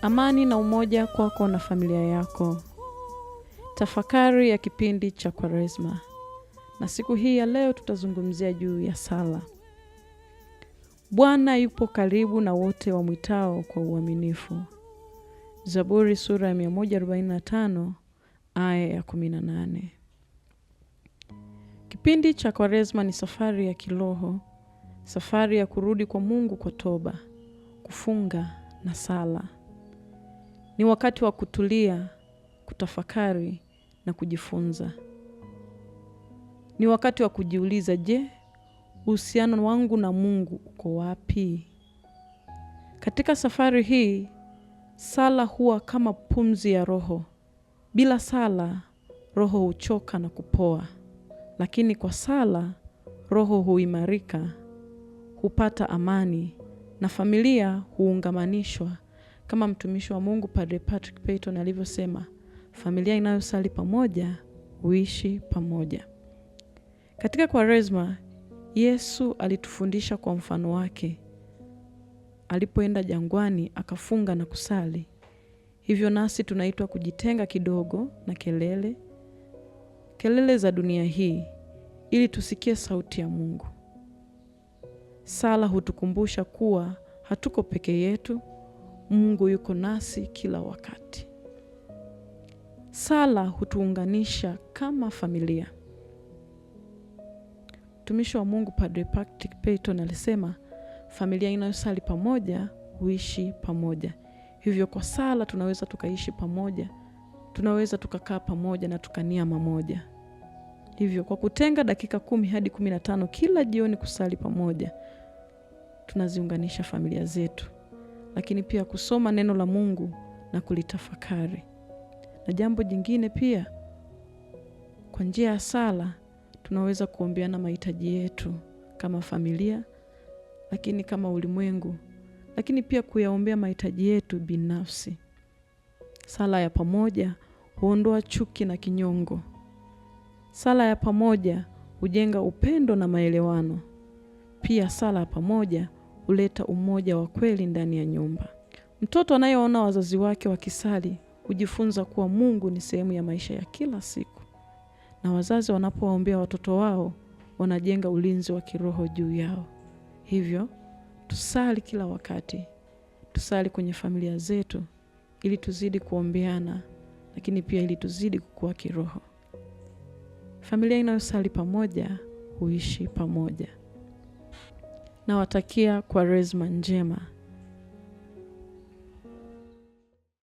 Amani na umoja kwako na familia yako. Tafakari ya kipindi cha Kwaresma. Na siku hii ya leo tutazungumzia juu ya sala. Bwana yupo karibu na wote wamwitao kwa uaminifu. Zaburi sura ya 145 aya ya 18. Kipindi cha Kwaresma ni safari ya kiroho, safari ya kurudi kwa Mungu kwa toba, kufunga na sala. Ni wakati wa kutulia, kutafakari na kujifunza. Ni wakati wa kujiuliza, je, uhusiano wangu na Mungu uko wapi? Katika safari hii, sala huwa kama pumzi ya roho. Bila sala, roho huchoka na kupoa. Lakini kwa sala, roho huimarika, hupata amani na familia huungamanishwa. Kama mtumishi wa Mungu Padre Patrick Peyton alivyosema, familia inayosali pamoja huishi pamoja. Katika Kwaresma, Yesu alitufundisha kwa mfano wake. Alipoenda jangwani akafunga na kusali. Hivyo nasi tunaitwa kujitenga kidogo na kelele za dunia hii ili tusikie sauti ya Mungu. Sala hutukumbusha kuwa hatuko peke yetu, Mungu yuko nasi kila wakati. Sala hutuunganisha kama familia. Mtumishi wa Mungu Padre Patrick Peyton alisema, familia inayosali pamoja huishi pamoja. Hivyo kwa sala tunaweza tukaishi pamoja, tunaweza tukakaa pamoja na tukania mamoja. Hivyo kwa kutenga dakika 10 hadi 15 kila jioni kusali pamoja, tunaziunganisha familia zetu. Lakini pia kusoma neno la Mungu na kulitafakari. Na jambo jingine pia, kwa njia ya sala tunaweza kuombeana mahitaji yetu kama familia, lakini kama ulimwengu, lakini pia kuyaombea mahitaji yetu binafsi. Sala ya pamoja huondoa chuki na kinyongo. Sala ya pamoja hujenga upendo na maelewano. Pia sala ya pamoja huleta umoja wa kweli ndani ya nyumba. Mtoto anayeona wazazi wake wakisali hujifunza kuwa Mungu ni sehemu ya maisha ya kila siku. Na wazazi wanapowaombea watoto wao, wanajenga ulinzi wa kiroho juu yao. Hivyo, tusali kila wakati. Tusali kwenye familia zetu ili tuzidi kuombeana, lakini pia ili tuzidi kukua kiroho. Familia inayosali pamoja huishi pamoja. Nawatakia Kwaresma njema.